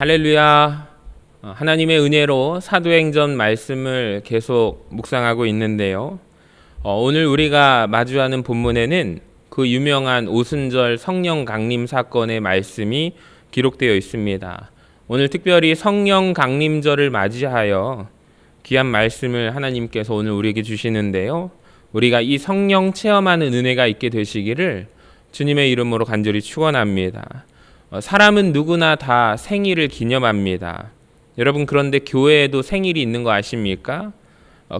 할렐루야. 하나님의 은혜로 사도행전 말씀을 계속 묵상하고 있는데요. 오늘 우리가 마주하는 본문에는 그 유명한 오순절 성령 강림 사건의 말씀이 기록되어 있습니다. 오늘 특별히 성령 강림절을 맞이하여 귀한 말씀을 하나님께서 오늘 우리에게 주시는데요. 우리가 이 성령 체험하는 은혜가 있게 되시기를 주님의 이름으로 간절히 축원합니다. 사람은 누구나 다 생일을 기념합니다. 여러분, 그런데 교회에도 생일이 있는 거 아십니까?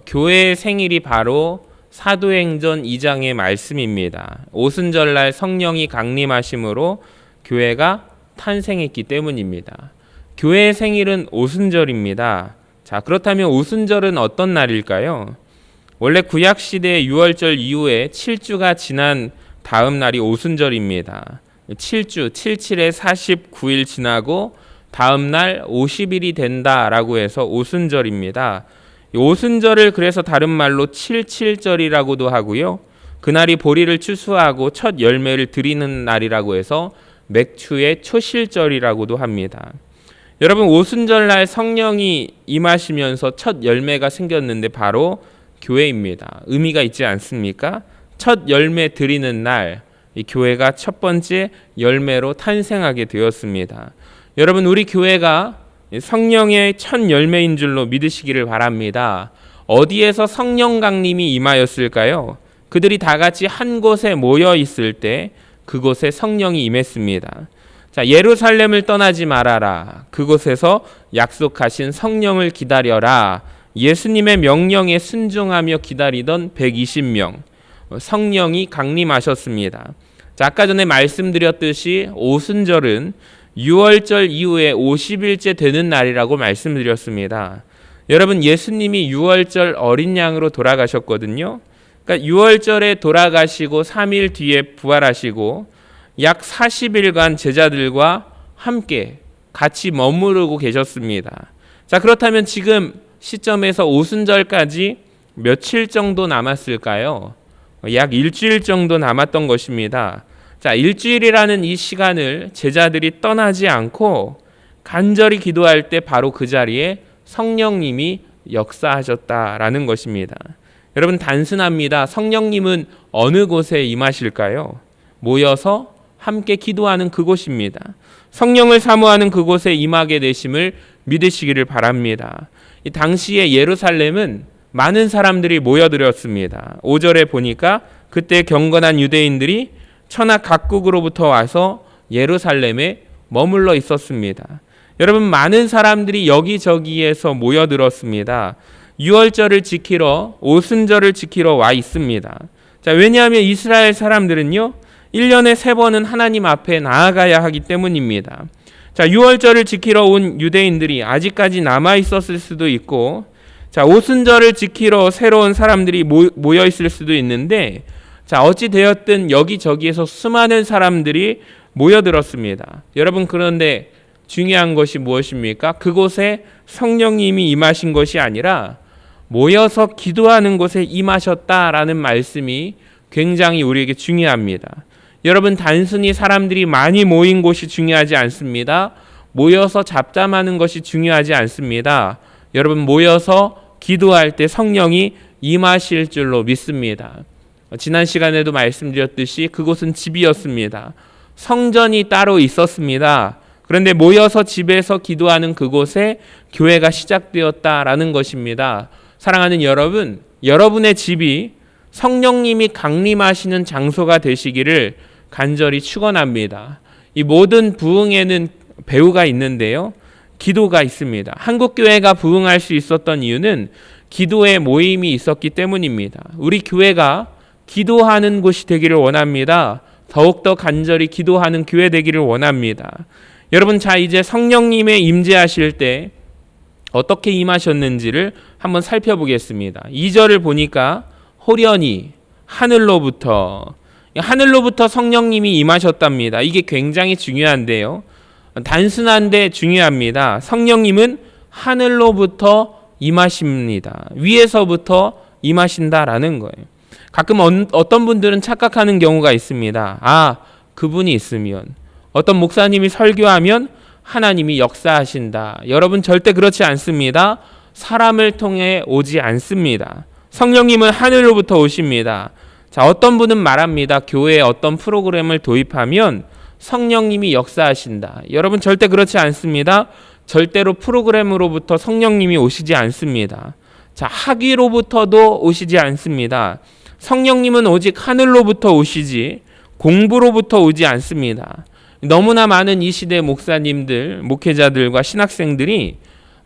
교회의 생일이 바로 사도행전 2장의 말씀입니다. 오순절날 성령이 강림하심으로 교회가 탄생했기 때문입니다. 교회의 생일은 오순절입니다. 자, 그렇다면 오순절은 어떤 날일까요? 원래 구약시대의 유월절 이후에 7주가 지난 다음 날이 오순절입니다. 7주, 77에 49일 지나고 다음 날 50일이 된다라고 해서 오순절입니다. 오순절을 그래서 다른 말로 77절이라고도 하고요. 그날이 보리를 추수하고 첫 열매를 드리는 날이라고 해서 맥추의 초실절이라고도 합니다. 여러분, 오순절날 성령이 임하시면서 첫 열매가 생겼는데 바로 교회입니다. 의미가 있지 않습니까? 첫 열매 드리는 날, 이 교회가 첫 번째 열매로 탄생하게 되었습니다. 여러분, 우리 교회가 성령의 첫 열매인 줄로 믿으시기를 바랍니다. 어디에서 성령 강림이 임하였을까요? 그들이 다 같이 한 곳에 모여 있을 때 그곳에 성령이 임했습니다. 자, 예루살렘을 떠나지 말아라. 그곳에서 약속하신 성령을 기다려라. 예수님의 명령에 순종하며 기다리던 120명. 성령이 강림하셨습니다. 자, 아까 전에 말씀드렸듯이 오순절은 유월절 이후에 50일째 되는 날이라고 말씀드렸습니다. 여러분, 예수님이 유월절 어린 양으로 돌아가셨거든요. 그러니까 유월절에 돌아가시고 3일 뒤에 부활하시고 약 40일간 제자들과 함께 같이 머무르고 계셨습니다. 자, 그렇다면 지금 시점에서 오순절까지 며칠 정도 남았을까요? 약 일주일 정도 남았던 것입니다. 자, 일주일이라는 이 시간을 제자들이 떠나지 않고 간절히 기도할 때 바로 그 자리에 성령님이 역사하셨다라는 것입니다. 여러분, 단순합니다. 성령님은 어느 곳에 임하실까요? 모여서 함께 기도하는 그곳입니다. 성령을 사모하는 그곳에 임하게 되심을 믿으시기를 바랍니다. 이 당시에 예루살렘은 많은 사람들이 모여들었습니다. 5절에 보니까 그때 경건한 유대인들이 천하 각국으로부터 와서 예루살렘에 머물러 있었습니다. 여러분, 많은 사람들이 여기저기에서 모여들었습니다. 유월절을 지키러, 오순절을 지키러 와 있습니다. 자, 왜냐하면 이스라엘 사람들은요, 1년에 3번은 하나님 앞에 나아가야 하기 때문입니다. 자, 유월절을 지키러 온 유대인들이 아직까지 남아 있었을 수도 있고, 자, 오순절을 지키러 새로운 사람들이 모여 있을 수도 있는데, 자, 어찌 되었든 여기저기에서 수많은 사람들이 모여들었습니다. 여러분, 그런데 중요한 것이 무엇입니까? 그곳에 성령님이 임하신 것이 아니라 모여서 기도하는 곳에 임하셨다라는 말씀이 굉장히 우리에게 중요합니다. 여러분, 단순히 사람들이 많이 모인 곳이 중요하지 않습니다. 모여서 잡담하는 것이 중요하지 않습니다. 여러분, 모여서 기도할 때 성령이 임하실 줄로 믿습니다. 지난 시간에도 말씀드렸듯이 그곳은 집이었습니다. 성전이 따로 있었습니다. 그런데 모여서 집에서 기도하는 그곳에 교회가 시작되었다라는 것입니다. 사랑하는 여러분, 여러분의 집이 성령님이 강림하시는 장소가 되시기를 간절히 축원합니다. 이 모든 부흥에는 배후가 있는데요. 기도가 있습니다. 한국교회가 부흥할 수 있었던 이유는 기도의 모임이 있었기 때문입니다. 우리 교회가 기도하는 곳이 되기를 원합니다. 더욱더 간절히 기도하는 교회 되기를 원합니다. 여러분, 자, 이제 성령님의 임재하실 때 어떻게 임하셨는지를 한번 살펴보겠습니다. 2절을 보니까 호련히 하늘로부터 성령님이 임하셨답니다. 이게 굉장히 중요한데요. 단순한데 중요합니다. 성령님은 하늘로부터 임하십니다. 위에서부터 임하신다라는 거예요. 가끔 어떤 분들은 착각하는 경우가 있습니다. 아, 그분이 있으면, 어떤 목사님이 설교하면 하나님이 역사하신다. 여러분 절대 그렇지 않습니다. 사람을 통해 오지 않습니다. 성령님은 하늘로부터 오십니다. 자, 어떤 분은 말합니다. 교회에 어떤 프로그램을 도입하면 성령님이 역사하신다. 여러분 절대 그렇지 않습니다. 절대로 프로그램으로부터 성령님이 오시지 않습니다. 자, 학위로부터도 오시지 않습니다. 성령님은 오직 하늘로부터 오시지 공부로부터 오지 않습니다. 너무나 많은 이 시대 목사님들, 목회자들과 신학생들이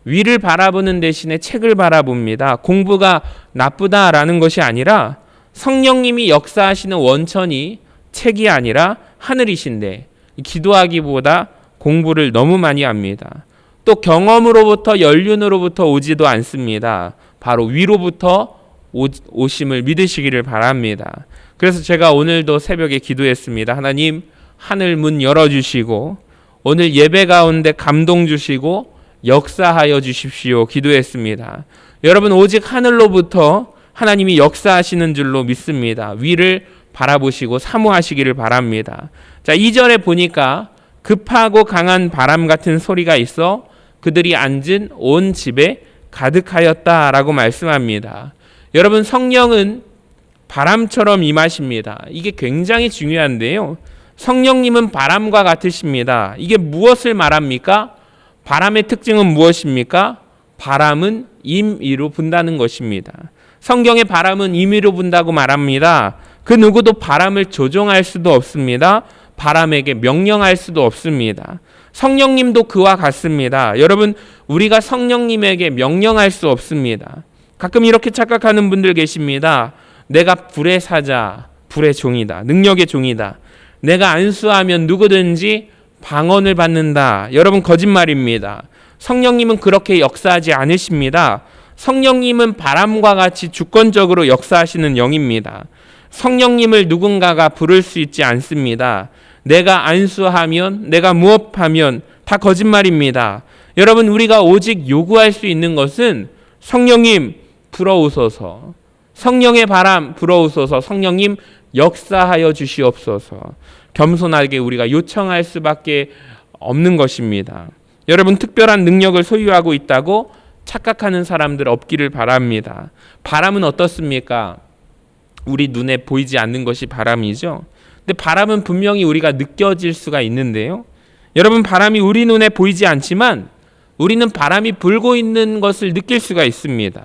위를 바라보는 대신에 책을 바라봅니다. 공부가 나쁘다라는 것이 아니라 성령님이 역사하시는 원천이 책이 아니라 하늘이신데 기도하기보다 공부를 너무 많이 합니다. 또 경험으로부터 연륜으로부터 오지도 않습니다. 바로 위로부터 오심을 믿으시기를 바랍니다. 그래서 제가 오늘도 새벽에 기도했습니다. 하나님, 하늘 문 열어주시고 오늘 예배 가운데 감동 주시고 역사하여 주십시오. 기도했습니다. 여러분 오직 하늘로부터 하나님이 역사하시는 줄로 믿습니다. 위를 바라보시고 사모하시기를 바랍니다. 자, 2절에 보니까 급하고 강한 바람 같은 소리가 있어 그들이 앉은 온 집에 가득하였다라고 말씀합니다. 여러분 성령은 바람처럼 임하십니다. 이게 굉장히 중요한데요. 성령님은 바람과 같으십니다. 이게 무엇을 말합니까? 바람의 특징은 무엇입니까? 바람은 임의로 분다는 것입니다. 성경의 바람은 임의로 분다고 말합니다. 그 누구도 바람을 조종할 수도 없습니다. 바람에게 명령할 수도 없습니다. 성령님도 그와 같습니다. 여러분, 우리가 성령님에게 명령할 수 없습니다. 가끔 이렇게 착각하는 분들 계십니다. 내가 불의 사자, 불의 종이다. 능력의 종이다. 내가 안수하면 누구든지 방언을 받는다. 여러분 거짓말입니다. 성령님은 그렇게 역사하지 않으십니다. 성령님은 바람과 같이 주권적으로 역사하시는 영입니다. 성령님을 누군가가 부를 수 있지 않습니다. 내가 안수하면, 내가 무엇하면 다 거짓말입니다. 여러분 우리가 오직 요구할 수 있는 것은 성령님 불어오소서, 성령의 바람 불어오소서, 성령님 역사하여 주시옵소서. 겸손하게 우리가 요청할 수밖에 없는 것입니다. 여러분 특별한 능력을 소유하고 있다고 착각하는 사람들 없기를 바랍니다. 바람은 어떻습니까? 우리 눈에 보이지 않는 것이 바람이죠. 근데 바람은 분명히 우리가 느껴질 수가 있는데요. 여러분 바람이 우리 눈에 보이지 않지만 우리는 바람이 불고 있는 것을 느낄 수가 있습니다.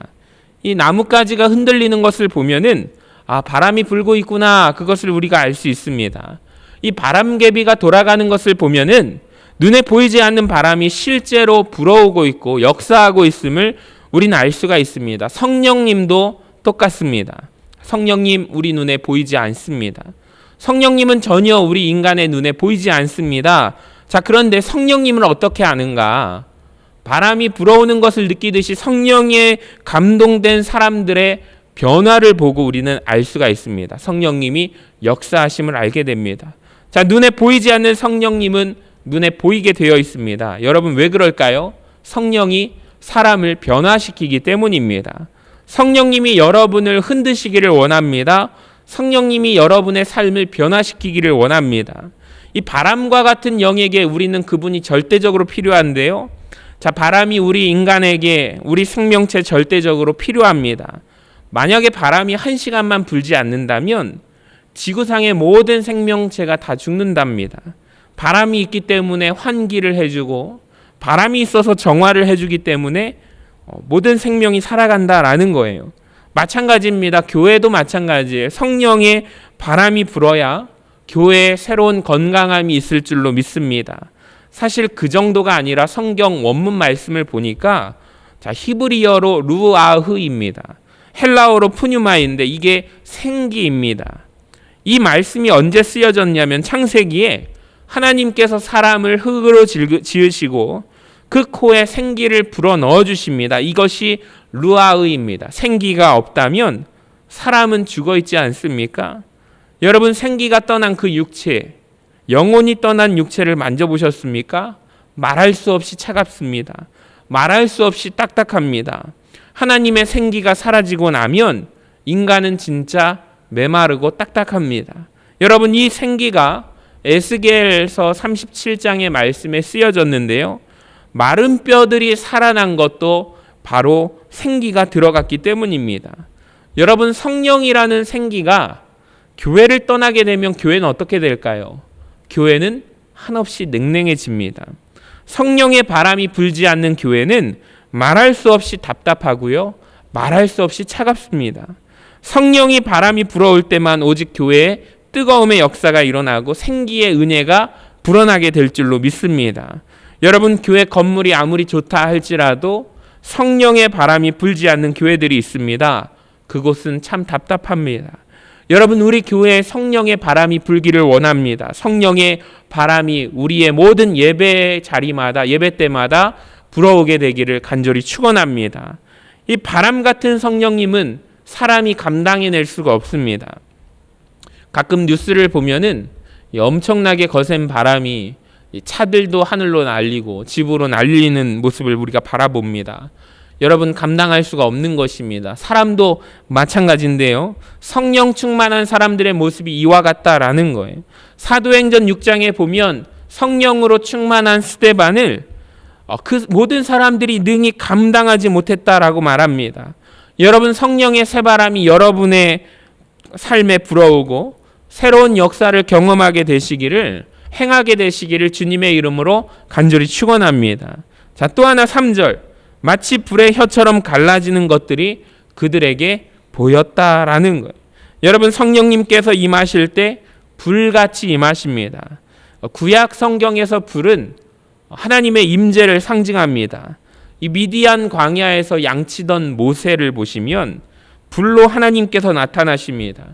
이 나뭇가지가 흔들리는 것을 보면은 아, 바람이 불고 있구나. 그것을 우리가 알 수 있습니다. 이 바람개비가 돌아가는 것을 보면은 눈에 보이지 않는 바람이 실제로 불어오고 있고 역사하고 있음을 우리는 알 수가 있습니다. 성령님도 똑같습니다. 성령님 우리 눈에 보이지 않습니다. 성령님은 전혀 우리 인간의 눈에 보이지 않습니다. 자, 그런데 성령님을 어떻게 아는가? 바람이 불어오는 것을 느끼듯이 성령에 감동된 사람들의 변화를 보고 우리는 알 수가 있습니다. 성령님이 역사하심을 알게 됩니다. 자, 눈에 보이지 않는 성령님은 눈에 보이게 되어 있습니다. 여러분 왜 그럴까요? 성령이 사람을 변화시키기 때문입니다. 성령님이 여러분을 흔드시기를 원합니다. 성령님이 여러분의 삶을 변화시키기를 원합니다. 이 바람과 같은 영에게 우리는 그분이 절대적으로 필요한데요. 자, 바람이 우리 인간에게, 우리 생명체 절대적으로 필요합니다. 만약에 바람이 1시간만 불지 않는다면 지구상의 모든 생명체가 다 죽는답니다. 바람이 있기 때문에 환기를 해주고 바람이 있어서 정화를 해주기 때문에 모든 생명이 살아간다라는 거예요. 마찬가지입니다. 교회도 마찬가지예요. 성령의 바람이 불어야 교회에 새로운 건강함이 있을 줄로 믿습니다. 사실 그 정도가 아니라 성경 원문 말씀을 보니까 자, 히브리어로 루아흐입니다. 헬라어로 푸뉴마인데 이게 생기입니다. 이 말씀이 언제 쓰여졌냐면 창세기에 하나님께서 사람을 흙으로 지으시고 그 코에 생기를 불어 넣어 주십니다. 이것이 루아흐입니다. 생기가 없다면 사람은 죽어 있지 않습니까? 여러분 생기가 떠난 그 육체, 영혼이 떠난 육체를 만져보셨습니까? 말할 수 없이 차갑습니다. 말할 수 없이 딱딱합니다. 하나님의 생기가 사라지고 나면 인간은 진짜 메마르고 딱딱합니다. 여러분 이 생기가 에스겔서 37장의 말씀에 쓰여졌는데요. 마른 뼈들이 살아난 것도 바로 생기가 들어갔기 때문입니다. 여러분, 성령이라는 생기가 교회를 떠나게 되면 교회는 어떻게 될까요? 교회는 한없이 냉랭해집니다. 성령의 바람이 불지 않는 교회는 말할 수 없이 답답하고요. 말할 수 없이 차갑습니다. 성령이 바람이 불어올 때만 오직 교회에 뜨거움의 역사가 일어나고 생기의 은혜가 불어나게 될 줄로 믿습니다. 여러분, 교회 건물이 아무리 좋다 할지라도 성령의 바람이 불지 않는 교회들이 있습니다. 그곳은 참 답답합니다. 여러분, 우리 교회에 성령의 바람이 불기를 원합니다. 성령의 바람이 우리의 모든 예배 자리마다, 예배 때마다 불어오게 되기를 간절히 축원합니다. 이 바람 같은 성령님은 사람이 감당해낼 수가 없습니다. 가끔 뉴스를 보면은 엄청나게 거센 바람이 차들도 하늘로 날리고 집으로 날리는 모습을 우리가 바라봅니다. 여러분, 감당할 수가 없는 것입니다. 사람도 마찬가지인데요. 성령 충만한 사람들의 모습이 이와 같다라는 거예요. 사도행전 6장에 보면 성령으로 충만한 스데반을 그 모든 사람들이 능히 감당하지 못했다라고 말합니다. 여러분, 성령의 새바람이 여러분의 삶에 불어오고 새로운 역사를 경험하게 되시기를, 행하게 되시기를 주님의 이름으로 간절히 축원합니다. 자, 또 하나 3절. 마치 불의 혀처럼 갈라지는 것들이 그들에게 보였다라는 거예요. 여러분, 성령님께서 임하실 때 불같이 임하십니다. 구약 성경에서 불은 하나님의 임재를 상징합니다. 이 미디안 광야에서 양치던 모세를 보시면 불로 하나님께서 나타나십니다.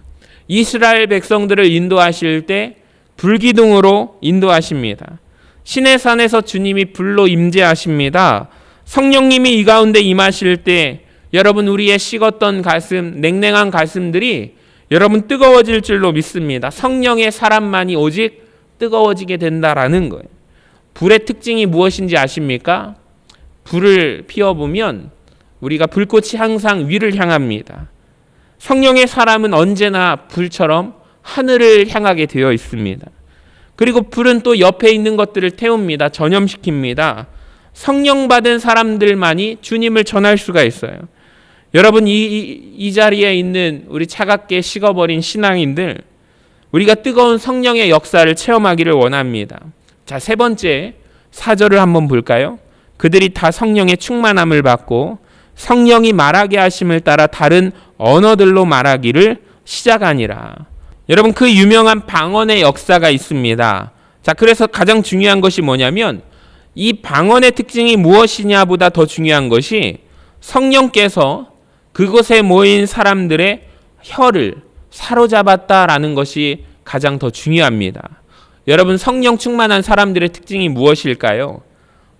이스라엘 백성들을 인도하실 때 불기둥으로 인도하십니다. 시내산에서 주님이 불로 임재하십니다. 성령님이 이 가운데 임하실 때 여러분, 우리의 식었던 가슴, 냉랭한 가슴들이 여러분 뜨거워질 줄로 믿습니다. 성령의 사람만이 오직 뜨거워지게 된다라는 거예요. 불의 특징이 무엇인지 아십니까? 불을 피워보면 우리가 불꽃이 항상 위를 향합니다. 성령의 사람은 언제나 불처럼 하늘을 향하게 되어 있습니다. 그리고 불은 또 옆에 있는 것들을 태웁니다. 전염시킵니다. 성령 받은 사람들만이 주님을 전할 수가 있어요. 여러분, 이 자리에 있는 우리 차갑게 식어버린 신앙인들, 우리가 뜨거운 성령의 역사를 체험하기를 원합니다. 자, 세 번째 4절을 한번 볼까요? 그들이 다 성령의 충만함을 받고 성령이 말하게 하심을 따라 다른 언어들로 말하기를 시작하니라. 여러분, 그 유명한 방언의 역사가 있습니다. 자, 그래서 가장 중요한 것이 뭐냐면 이 방언의 특징이 무엇이냐보다 더 중요한 것이 성령께서 그곳에 모인 사람들의 혀를 사로잡았다라는 것이 가장 더 중요합니다. 여러분, 성령 충만한 사람들의 특징이 무엇일까요?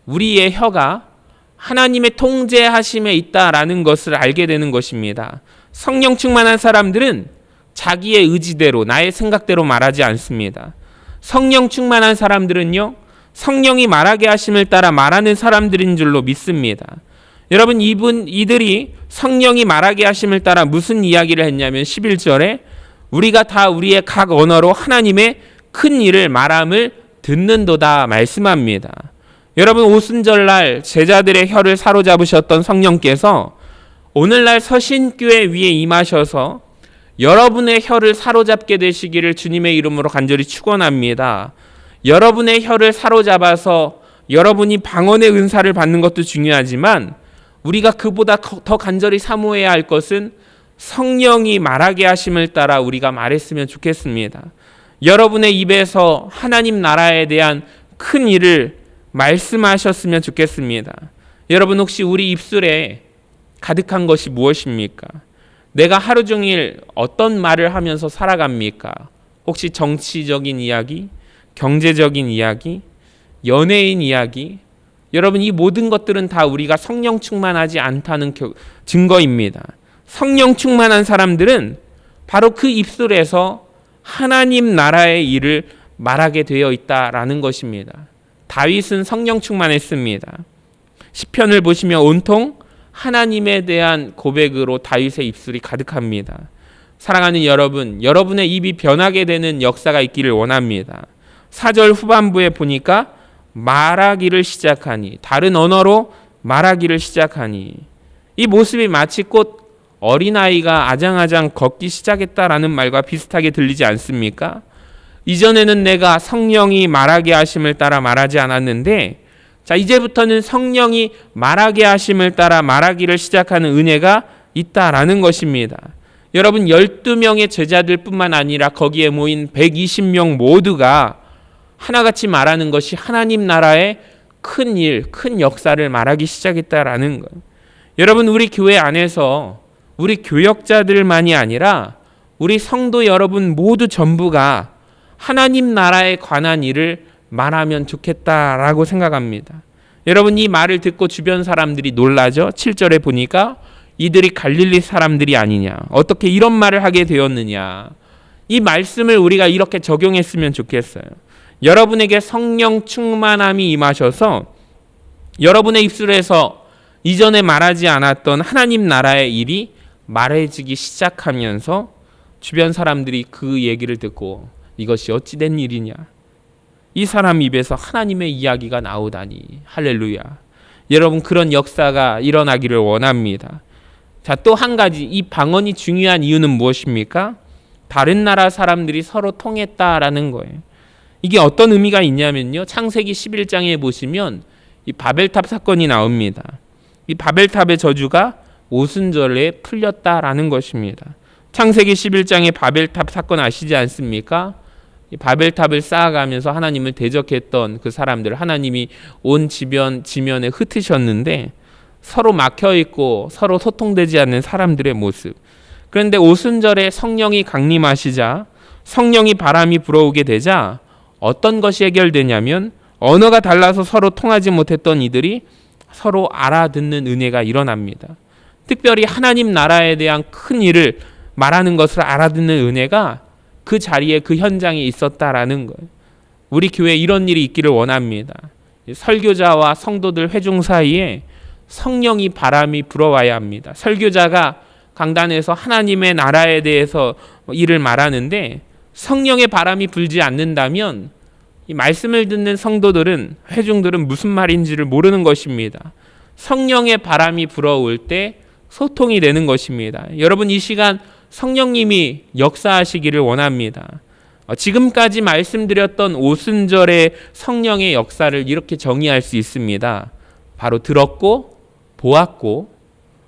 우리의 혀가 하나님의 통제하심에 있다라는 것을 알게 되는 것입니다. 성령 충만한 사람들은 자기의 의지대로, 나의 생각대로 말하지 않습니다. 성령 충만한 사람들은요, 성령이 말하게 하심을 따라 말하는 사람들인 줄로 믿습니다. 여러분, 이들이 성령이 말하게 하심을 따라 무슨 이야기를 했냐면 11절에 우리가 다 우리의 각 언어로 하나님의 큰 일을 말함을 듣는도다 말씀합니다. 여러분, 오순절날 제자들의 혀를 사로잡으셨던 성령께서 오늘날 서신교회 위에 임하셔서 여러분의 혀를 사로잡게 되시기를 주님의 이름으로 간절히 축원합니다. 여러분의 혀를 사로잡아서 여러분이 방언의 은사를 받는 것도 중요하지만 우리가 그보다 더 간절히 사모해야 할 것은 성령이 말하게 하심을 따라 우리가 말했으면 좋겠습니다. 여러분의 입에서 하나님 나라에 대한 큰 일을 말씀하셨으면 좋겠습니다. 여러분, 혹시 우리 입술에 가득한 것이 무엇입니까? 내가 하루 종일 어떤 말을 하면서 살아갑니까? 혹시 정치적인 이야기, 경제적인 이야기, 연예인 이야기? 여러분, 이 모든 것들은 다 우리가 성령 충만하지 않다는 증거입니다. 성령 충만한 사람들은 바로 그 입술에서 하나님 나라의 일을 말하게 되어 있다라는 것입니다. 다윗은 성령 충만했습니다. 시편을 보시면 온통 하나님에 대한 고백으로 다윗의 입술이 가득합니다. 사랑하는 여러분, 여러분의 입이 변하게 되는 역사가 있기를 원합니다. 4절 후반부에 보니까 말하기를 시작하니, 다른 언어로 말하기를 시작하니, 이 모습이 마치 곧 어린아이가 아장아장 걷기 시작했다라는 말과 비슷하게 들리지 않습니까? 이전에는 내가 성령이 말하게 하심을 따라 말하지 않았는데, 자, 이제부터는 성령이 말하게 하심을 따라 말하기를 시작하는 은혜가 있다라는 것입니다. 여러분, 12명의 제자들 뿐만 아니라 거기에 모인 120명 모두가 하나같이 말하는 것이 하나님 나라의 큰 일, 큰 역사를 말하기 시작했다라는 거예요. 여러분, 우리 교회 안에서 우리 교역자들만이 아니라 우리 성도 여러분 모두 전부가 하나님 나라에 관한 일을 말하면 좋겠다라고 생각합니다. 여러분, 이 말을 듣고 주변 사람들이 놀라죠. 7절에 보니까 이들이 갈릴리 사람들이 아니냐, 어떻게 이런 말을 하게 되었느냐. 이 말씀을 우리가 이렇게 적용했으면 좋겠어요. 여러분에게 성령 충만함이 임하셔서 여러분의 입술에서 이전에 말하지 않았던 하나님 나라의 일이 말해지기 시작하면서 주변 사람들이 그 얘기를 듣고 이것이 어찌 된 일이냐, 이 사람 입에서 하나님의 이야기가 나오다니, 할렐루야. 여러분, 그런 역사가 일어나기를 원합니다. 자, 또 한 가지, 이 방언이 중요한 이유는 무엇입니까? 다른 나라 사람들이 서로 통했다라는 거예요. 이게 어떤 의미가 있냐면요, 창세기 11장에 보시면 이 바벨탑 사건이 나옵니다. 이 바벨탑의 저주가 오순절에 풀렸다라는 것입니다. 창세기 11장의 바벨탑 사건 아시지 않습니까? 이 바벨탑을 쌓아가면서 하나님을 대적했던 그 사람들, 하나님이 온 지면에 흩으셨는데 서로 막혀있고 서로 소통되지 않는 사람들의 모습. 그런데 오순절에 성령이 강림하시자, 성령이 바람이 불어오게 되자 어떤 것이 해결되냐면 언어가 달라서 서로 통하지 못했던 이들이 서로 알아듣는 은혜가 일어납니다. 특별히 하나님 나라에 대한 큰 일을 말하는 것을 알아듣는 은혜가 그 자리에, 그 현장에 있었다라는 거예요. 우리 교회에 이런 일이 있기를 원합니다. 설교자와 성도들 회중 사이에 성령이 바람이 불어와야 합니다. 설교자가 강단에서 하나님의 나라에 대해서 일을 말하는데 성령의 바람이 불지 않는다면 이 말씀을 듣는 성도들은, 회중들은 무슨 말인지를 모르는 것입니다. 성령의 바람이 불어올 때 소통이 되는 것입니다. 여러분, 이 시간 성령님이 역사하시기를 원합니다. 지금까지 말씀드렸던 오순절의 성령의 역사를 이렇게 정의할 수 있습니다. 바로 들었고 보았고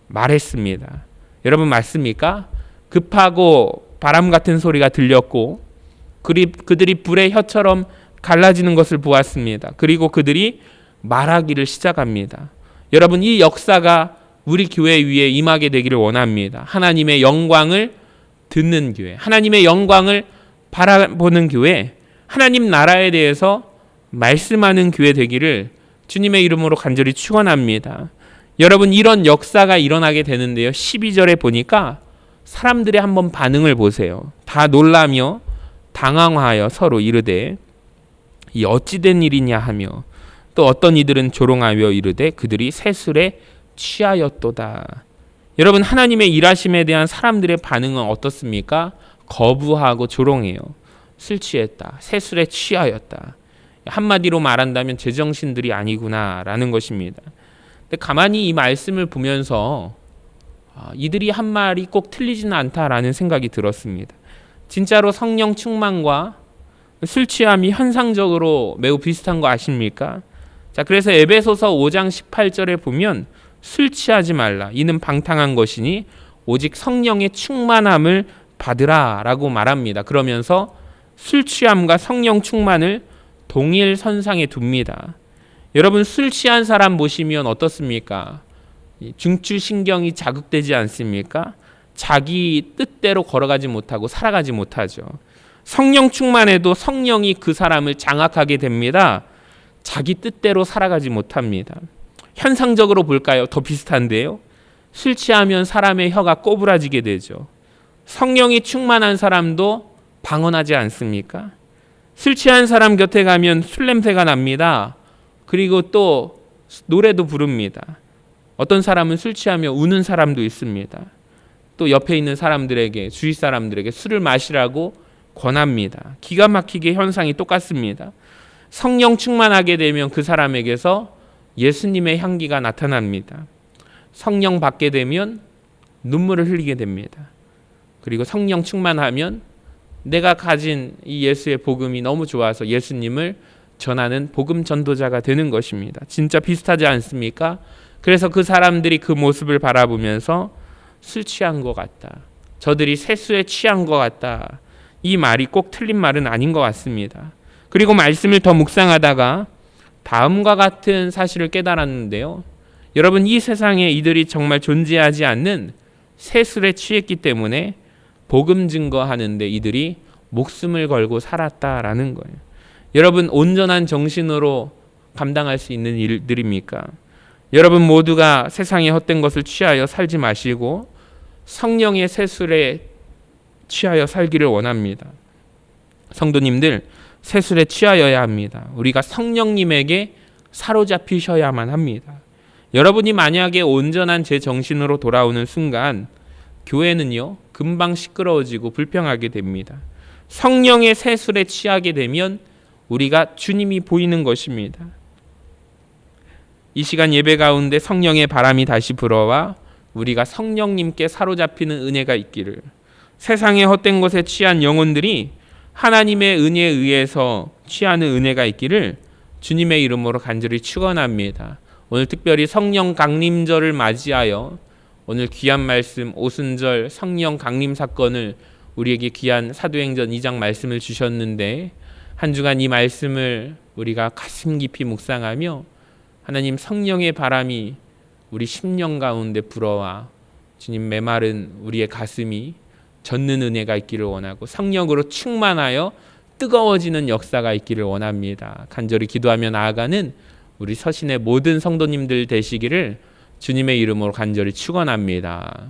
말했습니다. 여러분, 맞습니까? 급하고 바람 같은 소리가 들렸고 그들이 불의 혀처럼 갈라지는 것을 보았습니다. 그리고 그들이 말하기를 시작합니다. 여러분, 이 역사가 우리 교회 위에 임하게 되기를 원합니다. 하나님의 영광을 듣는 교회, 하나님의 영광을 바라보는 교회, 하나님 나라에 대해서 말씀하는 교회 되기를 주님의 이름으로 간절히 축원합니다. 여러분, 이런 역사가 일어나게 되는데요, 12절에 보니까 사람들의 한번 반응을 보세요. 다 놀라며 당황하여 서로 이르되 이 어찌된 일이냐 하며, 또 어떤 이들은 조롱하여 이르되 그들이 새술에 취하였도다. 여러분, 하나님의 일하심에 대한 사람들의 반응은 어떻습니까? 거부하고 조롱해요. 술 취했다, 새술에 취하였다. 한마디로 말한다면 제정신들이 아니구나라는 것입니다. 근데 가만히 이 말씀을 보면서 이들이 한 말이 꼭 틀리지는 않다라는 생각이 들었습니다. 진짜로 성령 충만과 술 취함이 현상적으로 매우 비슷한 거 아십니까? 자, 그래서 에베소서 5장 18절에 보면 술 취하지 말라, 이는 방탕한 것이니 오직 성령의 충만함을 받으라라고 말합니다. 그러면서 술 취함과 성령 충만을 동일 선상에 둡니다. 여러분, 술 취한 사람 보시면 어떻습니까? 중추신경이 자극되지 않습니까? 자기 뜻대로 걸어가지 못하고 살아가지 못하죠. 성령 충만해도 성령이 그 사람을 장악하게 됩니다. 자기 뜻대로 살아가지 못합니다. 현상적으로 볼까요? 더 비슷한데요. 술 취하면 사람의 혀가 꼬부라지게 되죠. 성령이 충만한 사람도 방언하지 않습니까? 술 취한 사람 곁에 가면 술 냄새가 납니다. 그리고 또 노래도 부릅니다. 어떤 사람은 술 취하며 우는 사람도 있습니다. 또 옆에 있는 사람들에게, 주위 사람들에게 술을 마시라고 권합니다. 기가 막히게 현상이 똑같습니다. 성령 충만하게 되면 그 사람에게서 예수님의 향기가 나타납니다. 성령 받게 되면 눈물을 흘리게 됩니다. 그리고 성령 충만하면 내가 가진 이 예수의 복음이 너무 좋아서 예수님을 전하는 복음 전도자가 되는 것입니다. 진짜 비슷하지 않습니까? 그래서 그 사람들이 그 모습을 바라보면서 술 취한 것 같다. 저들이 세수에 취한 것 같다. 이 말이 꼭 틀린 말은 아닌 것 같습니다. 그리고 말씀을 더 묵상하다가 다음과 같은 사실을 깨달았는데요. 여러분, 이 세상에 이들이 정말 존재하지 않는 세술에 취했기 때문에 복음 증거하는데 이들이 목숨을 걸고 살았다라는 거예요. 여러분, 온전한 정신으로 감당할 수 있는 일들입니까? 여러분 모두가 세상의 헛된 것을 취하여 살지 마시고 성령의 세술에 취하여 살기를 원합니다. 성도님들, 세술에 취하여야 합니다. 우리가 성령님에게 사로잡히셔야만 합니다. 여러분이 만약에 온전한 제 정신으로 돌아오는 순간 교회는요 금방 시끄러워지고 불평하게 됩니다. 성령의 세술에 취하게 되면 우리가 주님이 보이는 것입니다. 이 시간 예배 가운데 성령의 바람이 다시 불어와 우리가 성령님께 사로잡히는 은혜가 있기를, 세상의 헛된 것에 취한 영혼들이 하나님의 은혜에 의해서 취하는 은혜가 있기를 주님의 이름으로 간절히 축원합니다. 오늘 특별히 성령 강림절을 맞이하여 오늘 귀한 말씀 오순절 성령 강림 사건을 우리에게 귀한 사도행전 2장 말씀을 주셨는데 한 주간 이 말씀을 우리가 가슴 깊이 묵상하며 하나님 성령의 바람이 우리 심령 가운데 불어와 주님 메마른 우리의 가슴이 젖는 은혜가 있기를 원하고 성령으로 충만하여 뜨거워지는 역사가 있기를 원합니다. 간절히 기도하며 나아가는 우리 서신의 모든 성도님들 되시기를 주님의 이름으로 간절히 축원합니다.